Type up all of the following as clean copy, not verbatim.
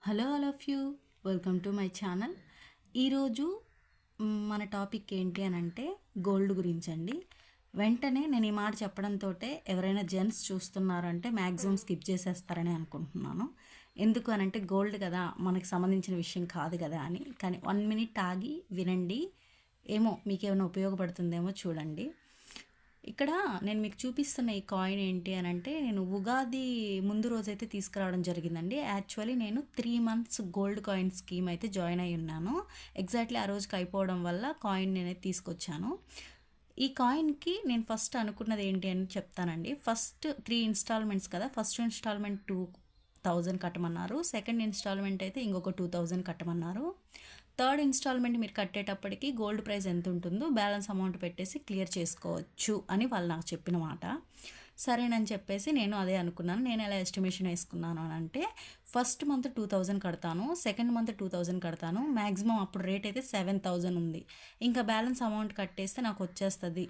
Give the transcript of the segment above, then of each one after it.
Hello all of you, welcome to my channel. ఈరోజు మన topic ఏంటి అని అంటే గోల్డ్ గురించి అండి. వెంటనే నేను ఈ మాట చెప్పడంతో ఎవరైనా జెంట్స్ చూస్తున్నారంటే మ్యాక్సిమం స్కిప్ చేసేస్తారని అనుకుంటున్నాను. ఎందుకు అని అంటే గోల్డ్ కదా, మనకు సంబంధించిన విషయం కాదు కదా అని. కానీ 1 మినిట్ ఆగి వినండి, ఏమో మీకేమైనా ఉపయోగపడుతుందేమో చూడండి. ఇక్కడ నేను మీకు చూపిస్తున్న ఈ కాయిన్ ఏంటి అని అంటే నేను ఉగాది ముందు రోజైతే తీసుకురావడం జరిగిందండి. యాక్చువల్లీ నేను 3 మంత్స్ గోల్డ్ కాయిన్ స్కీమ్ అయితే జాయిన్ అయి ఉన్నాను. ఎగ్జాక్ట్లీ ఆ రోజుకి అయిపోవడం వల్ల కాయిన్ నేనైతే తీసుకొచ్చాను. ఈ కాయిన్కి నేను ఫస్ట్ అనుకున్నది ఏంటి అని చెప్తానండి. ఫస్ట్ 3 ఇన్స్టాల్మెంట్స్ కదా, ఫస్ట్ ఇన్స్టాల్మెంట్ 2000 కట్టమన్నారు, సెకండ్ ఇన్స్టాల్మెంట్ అయితే ఇంకొక 2000 కట్టమన్నారు. థర్డ్ ఇన్స్టాల్మెంట్ మీరు కట్టేటప్పటికి గోల్డ్ ప్రైస్ ఎంత ఉంటుందో బ్యాలెన్స్ అమౌంట్ పెట్టేసి క్లియర్ చేసుకోవచ్చు అని వాళ్ళు నాకు చెప్పిన మాట. సరేనని చెప్పేసి నేను అదే అనుకున్నాను. నేను ఎలా ఎస్టిమేషన్ వేసుకున్నాను అని అంటే ఫస్ట్ మంత్ 2000 కడతాను, సెకండ్ మంత్ 2000 కడతాను. మ్యాక్సిమం అప్పుడు రేట్ అయితే 7000 ఉంది. ఇంకా బ్యాలెన్స్ అమౌంట్ కట్టేస్తే నాకు వచ్చేస్తుంది,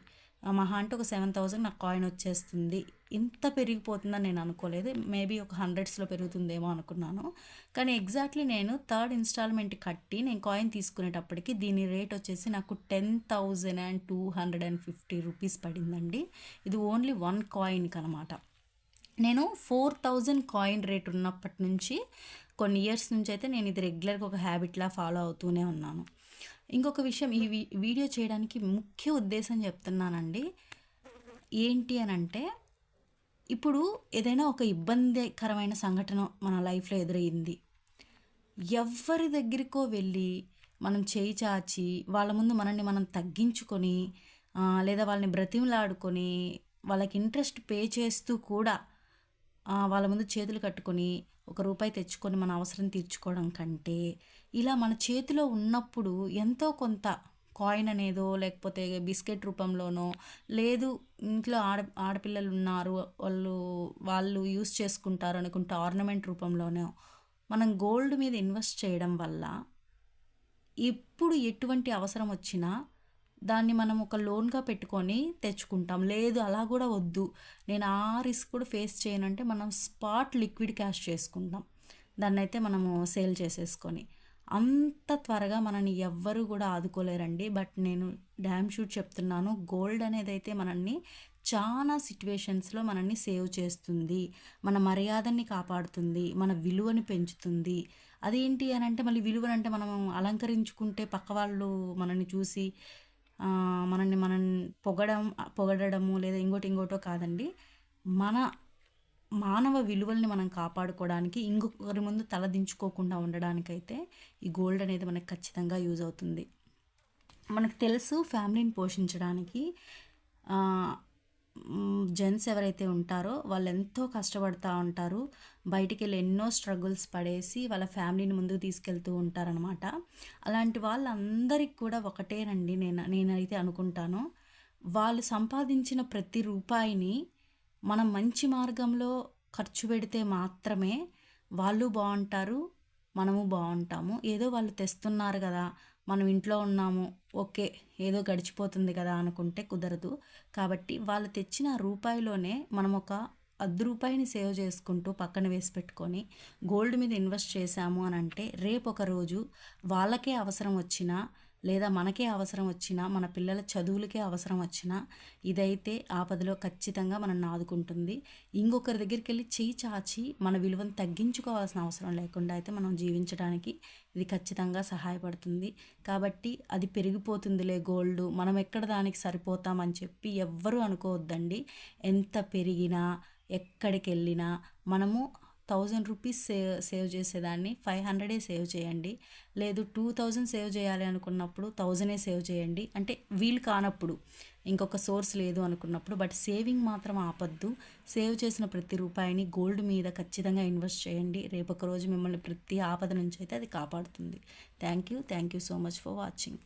మహా అంటే ఒక 7000 నాకు కాయిన్ వచ్చేస్తుంది. ఇంత పెరిగిపోతుందని నేను అనుకోలేదు. మేబీ ఒక 100స్లో పెరుగుతుందేమో అనుకున్నాను. కానీ ఎగ్జాక్ట్లీ నేను థర్డ్ ఇన్స్టాల్మెంట్ కట్టి నేను కాయిన్ తీసుకునేటప్పటికి దీని రేట్ వచ్చేసి నాకు 10,250 రూపీస్ పడిందండి. ఇది ఓన్లీ 1 కాయిన్కి అనమాట. నేను 4000 కాయిన్ రేట్ ఉన్నప్పటి నుంచి కొన్ని ఇయర్స్ నుంచి అయితే నేను ఇది రెగ్యులర్గా ఒక హ్యాబిట్లా ఫాలో అవుతూనే ఉన్నాను. ఇంకొక విషయం, ఈ వీడియో చేయడానికి ముఖ్య ఉద్దేశం చెప్తున్నానండి. ఏంటి అని అంటే ఇప్పుడు ఏదైనా ఒక ఇబ్బందికరమైన సంఘటన మన లైఫ్లో ఎదురయ్యింది, ఎవరి దగ్గరికో వెళ్ళి మనం చేయి చాచి వాళ్ళ ముందు మనల్ని మనం తగ్గించుకొని లేదా వాళ్ళని బ్రతిమలాడుకొని వాళ్ళకి ఇంట్రెస్ట్ పే చేస్తూ కూడా వాళ్ళ ముందు చేతులు కట్టుకొని ఒక రూపాయి తెచ్చుకొని మన అవసరం తీర్చుకోవడం కంటే ఇలా మన చేతిలో ఉన్నప్పుడు ఎంతో కొంత కాయిన్ అనేదో లేకపోతే బిస్కెట్ రూపంలోనో, లేదు ఇంట్లో ఆడపిల్లలు ఉన్నారు వాళ్ళు యూస్ చేసుకుంటారు అనుకుంటే ఆర్నమెంట్ రూపంలోనో మనం గోల్డ్ మీద ఇన్వెస్ట్ చేయడం వల్ల ఎప్పుడు ఎటువంటి అవసరం వచ్చినా దాన్ని మనం ఒక లోన్గా పెట్టుకొని తెచ్చుకుంటాం. లేదు అలా కూడా వద్దు, నేను ఆ రిస్క్ కూడా ఫేస్ చేయనంటే మనం స్పాట్ లిక్విడ్ క్యాష్ చేసుకుంటాం. దాన్ని అయితే మనము సేల్ చేసేసుకొని అంత త్వరగా మనల్ని ఎవ్వరూ కూడా ఆదుకోలేరండి. బట్ నేను డ్యామ్ షూట్ చెప్తున్నాను, గోల్డ్ అనేది అయితే మనల్ని చాలా సిట్యువేషన్స్లో మనల్ని సేవ్ చేస్తుంది, మన మర్యాదని కాపాడుతుంది, మన విలువని పెంచుతుంది. అదేంటి అని అంటే మళ్ళీ విలువని అంటే మనం అలంకరించుకుంటే పక్క వాళ్ళు మనల్ని చూసి మనల్ని మనం పొగడము లేదా ఇంకోటో కాదండి. మన మానవ విలువల్ని మనం కాపాడుకోవడానికి, ఇంకొకరి ముందు తలదించుకోకుండా ఉండడానికైతే ఈ గోల్డ్ అనేది మనకు ఖచ్చితంగా యూజ్ అవుతుంది. మనకు తెలుసు, ఫ్యామిలీని పోషించడానికి జెంట్స్ ఎవరైతే ఉంటారో వాళ్ళు ఎంతో కష్టపడుతూ ఉంటారు. బయటికి వెళ్ళి ఎన్నో స్ట్రగుల్స్ పడేసి వాళ్ళ ఫ్యామిలీని ముందుకు తీసుకెళ్తూ ఉంటారనమాట. అలాంటి వాళ్ళందరికీ కూడా ఒకటేనండి నేనైతే అనుకుంటాను, వాళ్ళు సంపాదించిన ప్రతి రూపాయిని మనం మంచి మార్గంలో ఖర్చు పెడితే మాత్రమే వాళ్ళు బాగుంటారు, మనము బాగుంటాము. ఏదో వాళ్ళు తెస్తున్నారు కదా, మనం ఇంట్లో ఉన్నాము, ఓకే ఏదో గడిచిపోతుంది కదా అనుకుంటే కుదరదు. కాబట్టి వాళ్ళు తెచ్చిన రూపాయిలోనే మనం ఒక రూపాయిని సేవ్ చేసుకుంటూ పక్కన వేసి పెట్టుకొని గోల్డ్ మీద ఇన్వెస్ట్ చేశాము అని అంటే రేపు ఒక రోజు వాళ్ళకే అవసరం వచ్చినా లేదా మనకే అవసరం వచ్చినా, మన పిల్లల చదువులకే అవసరం వచ్చినా ఇదైతే ఆపదలో ఖచ్చితంగా మనం ఆదుకుంటుంది. ఇంకొకరి దగ్గరికి వెళ్ళి చేయి చాచి మన విలువను తగ్గించుకోవాల్సిన అవసరం లేకుండా అయితే మనం జీవించడానికి ఇది ఖచ్చితంగా సహాయపడుతుంది. కాబట్టి అది పెరిగిపోతుందిలే గోల్డ్, మనం ఎక్కడ దానికి సరిపోతామని చెప్పి ఎవ్వరూ అనుకోవద్దండి. ఎంత పెరిగినా ఎక్కడికి వెళ్ళినా మనము 1000 రూపీస్ సేవ్ చేసేదాన్ని 500 సేవ్ చేయండి. లేదు 2000 సేవ్ చేయాలి అనుకున్నప్పుడు 1000 సేవ్ చేయండి. అంటే వీలు కానప్పుడు, ఇంకొక సోర్స్ లేదు అనుకున్నప్పుడు. బట్ సేవింగ్ మాత్రం ఆపద్దు. సేవ్ చేసిన ప్రతి రూపాయిని గోల్డ్ మీద ఖచ్చితంగా ఇన్వెస్ట్ చేయండి. రేపు ఒక రోజు మిమ్మల్ని ప్రతి ఆపద నుంచి అయితే అది కాపాడుతుంది. Thank you so much for watching.